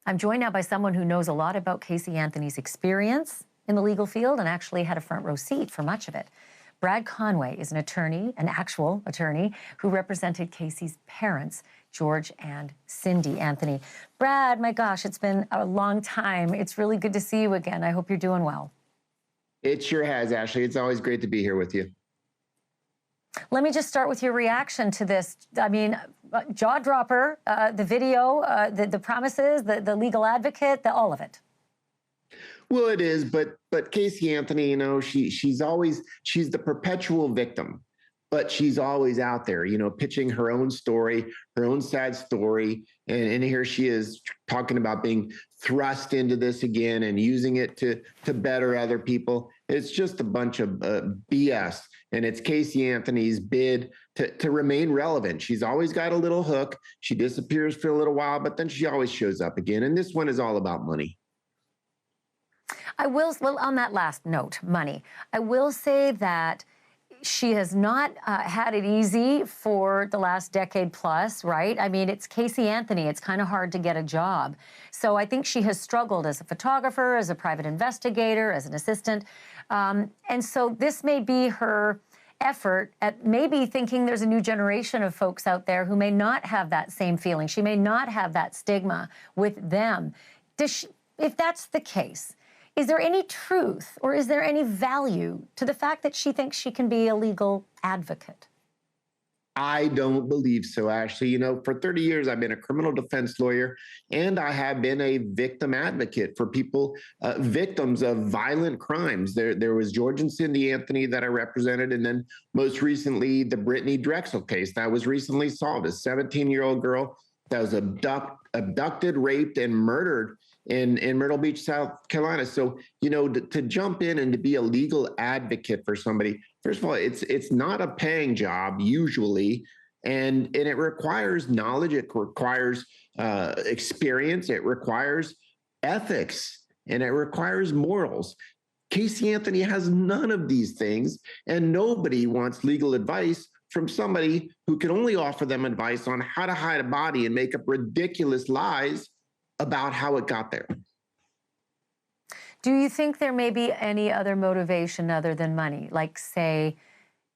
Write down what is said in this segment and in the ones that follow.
I'm joined now by someone who knows a lot about Casey Anthony's experience in the legal field and actually had a front row seat for much of it. Brad Conway is an attorney, an actual attorney, who represented Casey's parents, George and Cindy Anthony. Brad, my gosh, it's been a long time. It's really good to see you again. I hope you're doing well. It sure has, Ashley. It's always great to be here with you. Let me just start with your reaction to this. I mean, jaw dropper, the video, the promises, the legal advocate, all of it. Well, it is, but Casey Anthony, you know, she's the perpetual victim, but she's always out there, you know, pitching her own story, her own sad story. And here she is talking about being thrust into this again and using it to better other people. It's just a bunch of BS. And it's Casey Anthony's bid to remain relevant. She's always got a little hook. She disappears for a little while, but then she always shows up again. And this one is all about money. Well, on that last note, money, I will say that she has not had it easy for the last decade plus, right? I mean, it's Casey Anthony. It's kind of hard to get a job. So I think she has struggled as a photographer, as a private investigator, as an assistant. And so this may be her effort at maybe thinking there's a new generation of folks out there who may not have that same feeling. She may not have that stigma with them. If that's the case, is there any truth or is there any value to the fact that she thinks she can be a legal advocate? I don't believe so, Ashley. You know, for 30 years, I've been a criminal defense lawyer, and I have been a victim advocate for people, victims of violent crimes. There was George and Cindy Anthony that I represented, and then most recently, the Brittany Drexel case that was recently solved, a 17-year-old girl that was abducted, raped, and murdered in Myrtle Beach, South Carolina. So, you know, to jump in and to be a legal advocate for somebody, first of all, it's not a paying job usually, and it requires knowledge, it requires experience, it requires ethics, and it requires morals. Casey Anthony has none of these things, and nobody wants legal advice from somebody who can only offer them advice on how to hide a body and make up ridiculous lies about how it got there. Do you think there may be any other motivation other than money, like, say,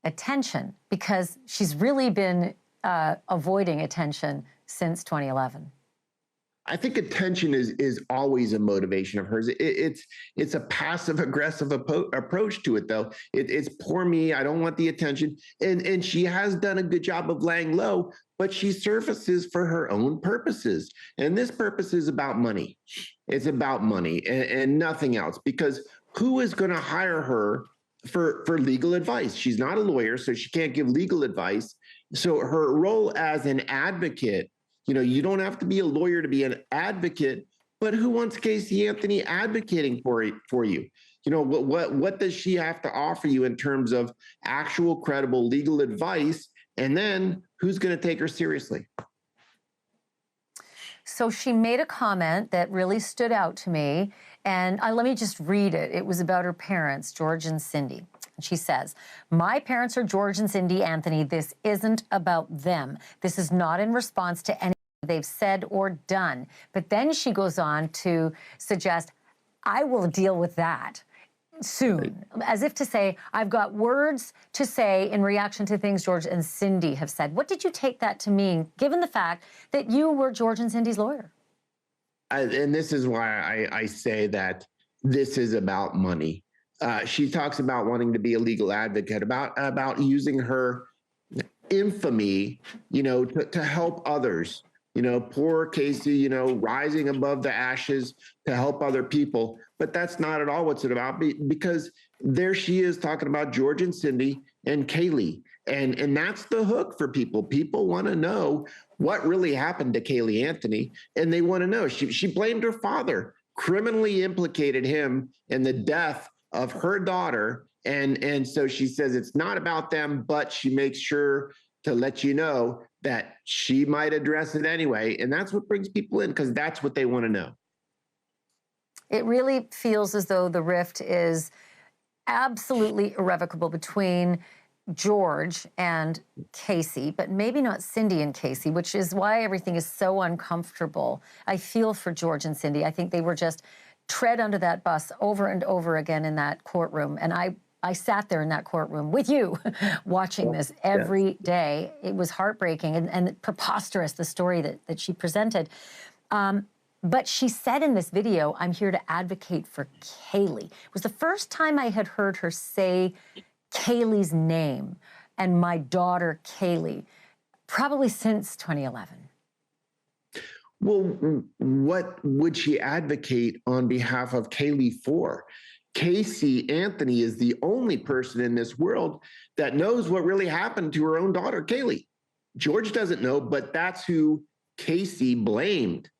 attention? Because she's really been avoiding attention since 2011. I think attention is always a motivation of hers. It's a passive aggressive approach to it, though. It's poor me. I don't want the attention. And she has done a good job of laying low, but she surfaces for her own purposes. And this purpose is about money. It's about money and nothing else, because who is going to hire her for legal advice? She's not a lawyer, so she can't give legal advice. So her role as an advocate, you know, you don't have to be a lawyer to be an advocate, but who wants Casey Anthony advocating for you? You know, what does she have to offer you in terms of actual credible legal advice? And then who's going to take her seriously? So she made a comment that really stood out to me, and let me just read it. It was about her parents, George and Cindy. She says, "My parents are George and Cindy Anthony. This isn't about them. This is not in response to anything they've said or done." But then she goes on to suggest, "I will deal with that soon," as if to say, I've got words to say in reaction to things George and Cindy have said. What did you take that to mean, given the fact that you were George and Cindy's lawyer? And this is why I say that this is about money. She talks about wanting to be a legal advocate, about using her infamy, you know, to help others. You know, poor Casey, you know, rising above the ashes to help other people. But that's not at all what's it about, because there she is talking about George and Cindy and Kaylee. And that's the hook for people. People want to know what really happened to Kaylee Anthony, and they want to know. She blamed her father, criminally implicated him in the death of her daughter. And so she says it's not about them, but she makes sure to let you know that she might address it anyway. And that's what brings people in, because that's what they want to know. It really feels as though the rift is absolutely irrevocable between George and Casey, but maybe not Cindy and Casey, which is why everything is so uncomfortable. I feel for George and Cindy. I think they were just tread under that bus over and over again in that courtroom. And I sat there in that courtroom with you watching this every day. It was heartbreaking and preposterous, the story that she presented. But she said in this video, I'm here to advocate for Kaylee. It was the first time I had heard her say Kaylee's name and my daughter Kaylee, probably since 2011. Well, what would she advocate on behalf of Kaylee for? Casey Anthony is the only person in this world that knows what really happened to her own daughter, Kaylee. George doesn't know, but that's who Casey blamed.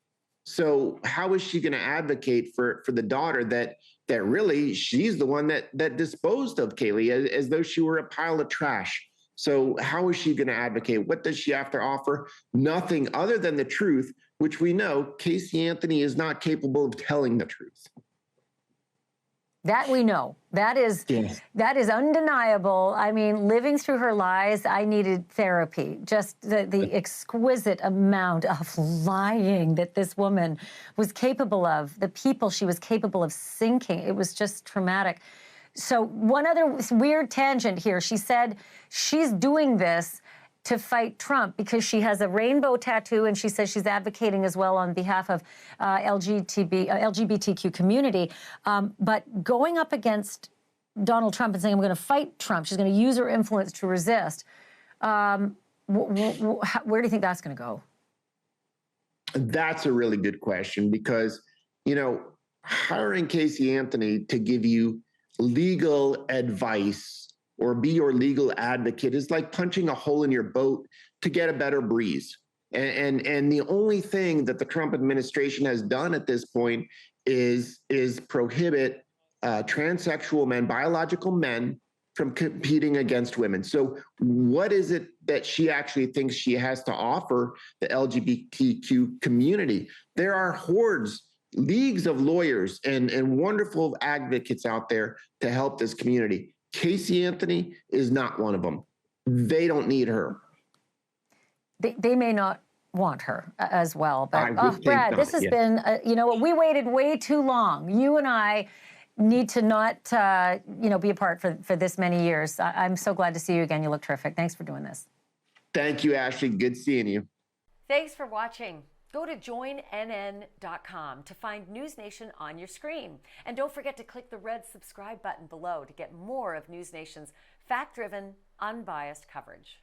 So how is she going to advocate for the daughter that really she's the one that disposed of Kaylee as though she were a pile of trash? So how is she going to advocate? What does she have to offer? Nothing other than the truth, which we know Casey Anthony is not capable of telling the truth. That we know. That is undeniable. I mean, living through her lies, I needed therapy. Just the exquisite amount of lying that this woman was capable of, the people she was capable of sinking. It was just traumatic. So one other weird tangent here. She said she's doing this to fight Trump because she has a rainbow tattoo, and she says she's advocating as well on behalf of LGBTQ community. But going up against Donald Trump and saying, I'm going to fight Trump, she's going to use her influence to resist. Where do you think that's going to go? That's a really good question because, hiring Casey Anthony to give you legal advice or be your legal advocate is like punching a hole in your boat to get a better breeze. And the only thing that the Trump administration has done at this point is prohibit transsexual men, biological men, from competing against women. So what is it that she actually thinks she has to offer the LGBTQ community? There are hordes, leagues of lawyers and wonderful advocates out there to help this community. Casey Anthony is not one of them. They don't need her. They may not want her as well. But Brad, not, this has been, we waited way too long. You and I need to not, be apart for this many years. I'm so glad to see you again. You look terrific. Thanks for doing this. Thank you, Ashley. Good seeing you. Thanks for watching. Go to joinnn.com to find NewsNation on your screen. And don't forget to click the red subscribe button below to get more of NewsNation's fact-driven, unbiased coverage.